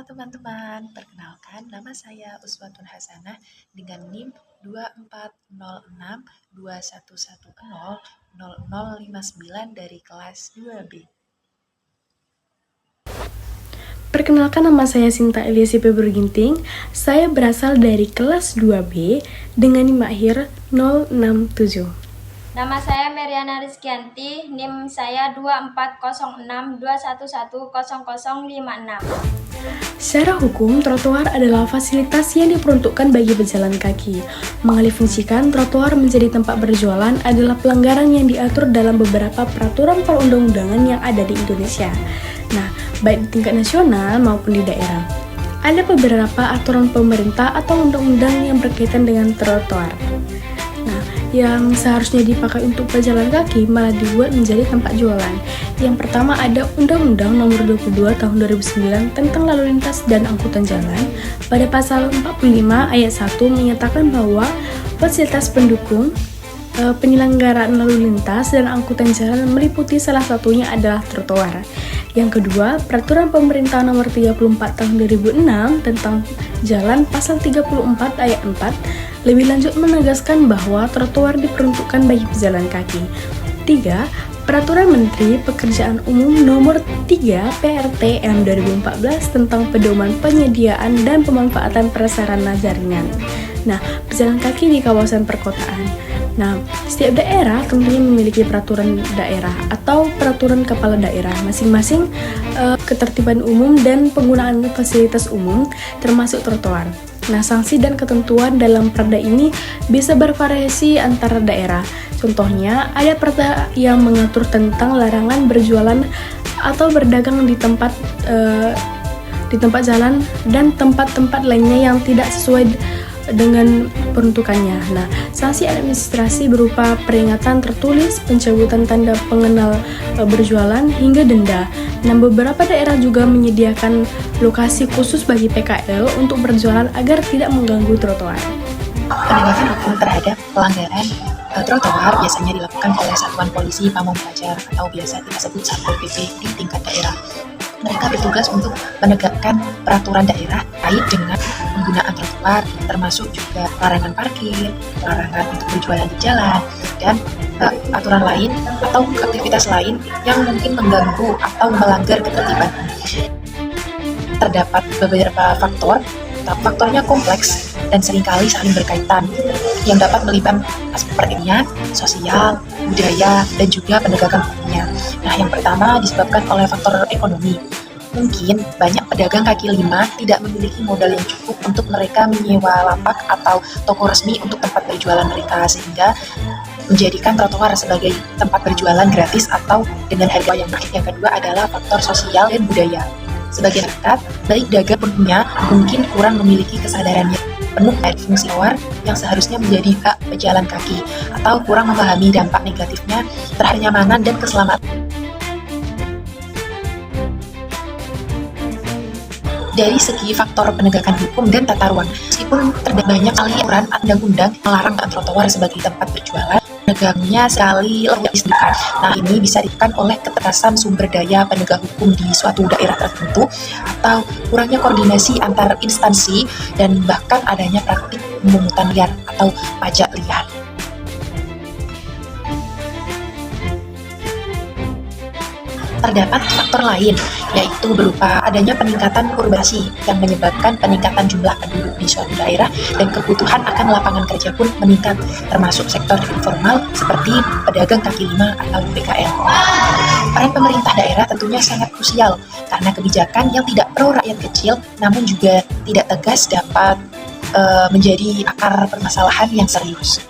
teman-teman, perkenalkan nama saya Uswatun Hasanah dengan NIM 240621100059 dari kelas 2B. Perkenalkan, nama saya Sinta Eliasi Ginting. Saya berasal dari kelas 2B dengan NIM akhir 067. Nama saya Meriana Rizkyanti, NIM saya 240621100056. Secara hukum, trotoar adalah fasilitas yang diperuntukkan bagi pejalan kaki. Mengalih fungsikan trotoar menjadi tempat berjualan adalah pelanggaran yang diatur dalam beberapa peraturan perundang-undangan yang ada di Indonesia. Nah, baik di tingkat nasional maupun di daerah. Ada beberapa aturan pemerintah atau undang-undang yang berkaitan dengan trotoar. Nah, yang seharusnya dipakai untuk pejalan kaki malah dibuat menjadi tempat jualan. Yang pertama ada Undang-Undang Nomor 22 Tahun 2009 tentang Lalu Lintas dan Angkutan Jalan. Pada pasal 45 ayat 1 menyatakan bahwa fasilitas pendukung penyelenggaraan lalu lintas dan angkutan jalan meliputi salah satunya adalah trotoar. Yang kedua, Peraturan Pemerintah Nomor 34 Tahun 2006 tentang Jalan pasal 34 ayat 4 lebih lanjut menegaskan bahwa trotoar diperuntukkan bagi pejalan kaki. 3. Peraturan Menteri Pekerjaan Umum Nomor 3 PRTM 2014 tentang pedoman penyediaan dan pemanfaatan prasarana jaringan. Nah, pejalan kaki di kawasan perkotaan. Nah, setiap daerah tentunya memiliki peraturan daerah atau peraturan kepala daerah masing-masing ketertiban umum dan penggunaan fasilitas umum termasuk trotoar. Nah, sanksi dan ketentuan dalam perda ini bisa bervariasi antara daerah. Contohnya, ada perda yang mengatur tentang larangan berjualan atau berdagang di tempat jalan dan tempat-tempat lainnya yang tidak sesuai dengan peruntukannya. Nah, sanksi administrasi berupa peringatan tertulis, pencabutan tanda pengenal berjualan, hingga denda. Nah, beberapa daerah juga menyediakan lokasi khusus bagi PKL untuk berjualan agar tidak mengganggu trotoar. Penegakan hukum terhadap pelanggaran trotoar biasanya dilakukan oleh Satuan Polisi Pamong Praja atau biasa kita sebut Satpol PP di tingkat daerah. Mereka bertugas untuk menegakkan peraturan daerah terkait dengan penggunaan trotoar, termasuk juga larangan parkir, larangan untuk berjualan di jalan, dan aturan lain atau aktivitas lain yang mungkin mengganggu atau melanggar ketertiban. Terdapat beberapa faktornya kompleks dan seringkali saling berkaitan yang dapat melibatkan aspeknya, sosial, budaya, dan juga penegakan hukumnya. Nah, yang pertama disebabkan oleh faktor ekonomi. Mungkin banyak pedagang kaki lima tidak memiliki modal yang cukup untuk mereka menyewa lapak atau toko resmi untuk tempat berjualan mereka, sehingga menjadikan trotoar sebagai tempat berjualan gratis atau dengan harga yang naik. Yang kedua adalah faktor sosial dan budaya. Sebagian masyarakat, baik dagang pun punya, mungkin kurang memiliki kesadaran yang penuh dari fungsi trotoar yang seharusnya menjadi hak pejalan kaki, atau kurang memahami dampak negatifnya terhadap kenyamanan dan keselamatan. Dari segi faktor penegakan hukum dan tata ruang, meskipun terdapat banyak kali aturan undang-undang melarang trotoar sebagai tempat berjualan, penegaknya sekali lebih disediakan. Nah, ini bisa dilakukan oleh keterbatasan sumber daya penegak hukum di suatu daerah tertentu, atau kurangnya koordinasi antar instansi, dan bahkan adanya praktik pemungutan liar atau pajak liar. Terdapat faktor lain, yaitu berupa adanya peningkatan urbanisasi yang menyebabkan peningkatan jumlah penduduk di suatu daerah dan kebutuhan akan lapangan kerja pun meningkat, termasuk sektor informal seperti pedagang kaki lima atau PKL. Peran pemerintah daerah tentunya sangat krusial karena kebijakan yang tidak pro rakyat kecil namun juga tidak tegas dapat menjadi akar permasalahan yang serius.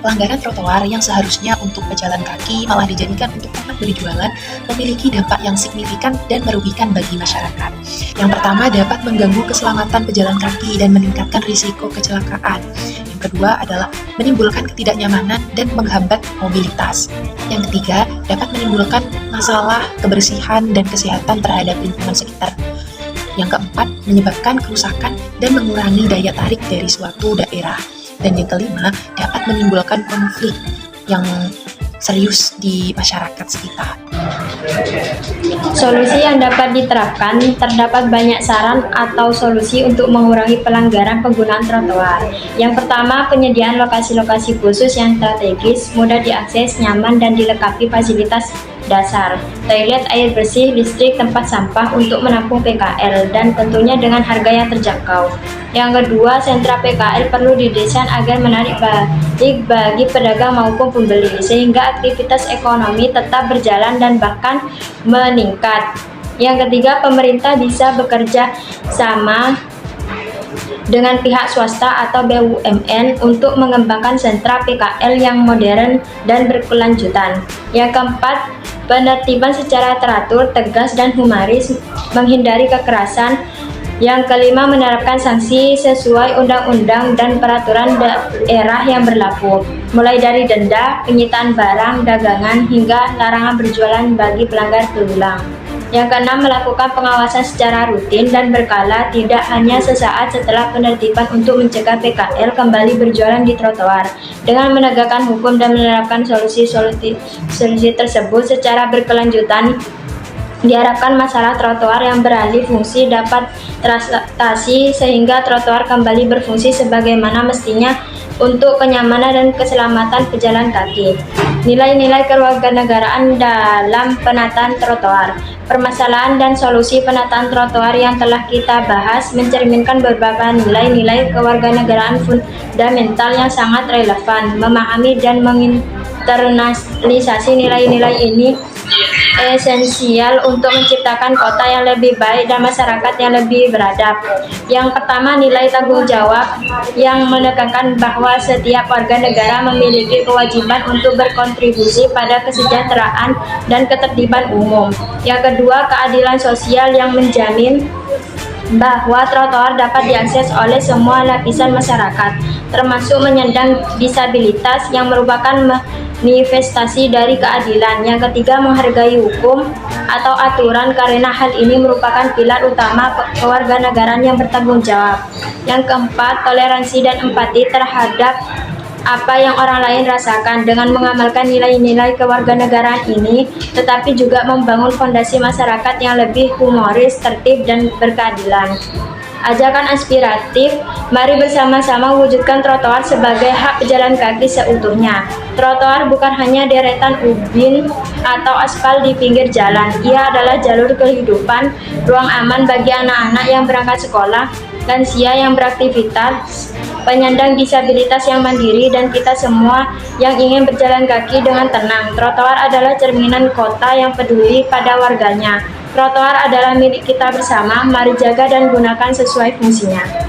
Pelanggaran trotoar yang seharusnya untuk pejalan kaki malah dijadikan untuk tempat berjualan memiliki dampak yang signifikan dan merugikan bagi masyarakat. Yang pertama, dapat mengganggu keselamatan pejalan kaki dan meningkatkan risiko kecelakaan. Yang kedua adalah menimbulkan ketidaknyamanan dan menghambat mobilitas. Yang ketiga, dapat menimbulkan masalah kebersihan dan kesehatan terhadap lingkungan sekitar. Yang keempat, menyebabkan kerusakan dan mengurangi daya tarik dari suatu daerah. Dan yang kelima, dapat menimbulkan konflik yang serius di masyarakat sekitar. Solusi yang dapat diterapkan, terdapat banyak saran atau solusi untuk mengurangi pelanggaran penggunaan trotoar. Yang pertama, penyediaan lokasi-lokasi khusus yang strategis, mudah diakses, nyaman, dan dilengkapi fasilitas dasar, toilet, air bersih, listrik, tempat sampah untuk menampung PKL, dan tentunya dengan harga yang terjangkau. Yang kedua, sentra PKL perlu didesain agar menarik bagi pedagang maupun pembeli, sehingga aktivitas ekonomi tetap berjalan dan bahkan meningkat. Yang ketiga, pemerintah bisa bekerja sama dengan pihak swasta atau BUMN untuk mengembangkan sentra PKL yang modern dan berkelanjutan. Yang keempat, penertiban secara teratur, tegas, dan humanis, menghindari kekerasan. Yang kelima, menerapkan sanksi sesuai undang-undang dan peraturan daerah yang berlaku, mulai dari denda, penyitaan barang dagangan, hingga larangan berjualan bagi pelanggar berulang. Yang keenam, melakukan pengawasan secara rutin dan berkala, tidak hanya sesaat setelah penertiban untuk mencegah PKL kembali berjualan di trotoar. Dengan menegakkan hukum dan menerapkan solusi tersebut secara berkelanjutan, diharapkan masalah trotoar yang beralih fungsi dapat teratasi sehingga trotoar kembali berfungsi sebagaimana mestinya untuk kenyamanan dan keselamatan pejalan kaki. Nilai-nilai kewarganegaraan dalam penataan trotoar. Permasalahan dan solusi penataan trotoar yang telah kita bahas mencerminkan beberapa nilai-nilai kewarganegaraan fundamental yang sangat relevan. Memahami dan menginternalisasi nilai-nilai ini esensial untuk menciptakan kota yang lebih baik dan masyarakat yang lebih beradab. Yang pertama, nilai tanggung jawab yang menekankan bahwa setiap warga negara memiliki kewajiban untuk berkontribusi pada kesejahteraan dan ketertiban umum. Yang kedua, keadilan sosial yang menjamin bahwa trotoar dapat diakses oleh semua lapisan masyarakat, termasuk penyandang disabilitas yang merupakan manifestasi dari keadilan. Yang ketiga, menghargai hukum atau aturan karena hal ini merupakan pilar utama kewarganegaraan yang bertanggung jawab. Yang keempat, toleransi dan empati terhadap apa yang orang lain rasakan. Dengan mengamalkan nilai-nilai kewarganegaraan ini, tetapi juga membangun fondasi masyarakat yang lebih humoris, tertib, dan berkeadilan. Ajakan inspiratif, mari bersama-sama wujudkan trotoar sebagai hak pejalan kaki seutuhnya. Trotoar bukan hanya deretan ubin atau aspal di pinggir jalan. Ia adalah jalur kehidupan, ruang aman bagi anak-anak yang berangkat sekolah, lansia yang beraktivitas, penyandang disabilitas yang mandiri, dan kita semua yang ingin berjalan kaki dengan tenang. Trotoar adalah cerminan kota yang peduli pada warganya. Trotoar adalah milik kita bersama, mari jaga dan gunakan sesuai fungsinya.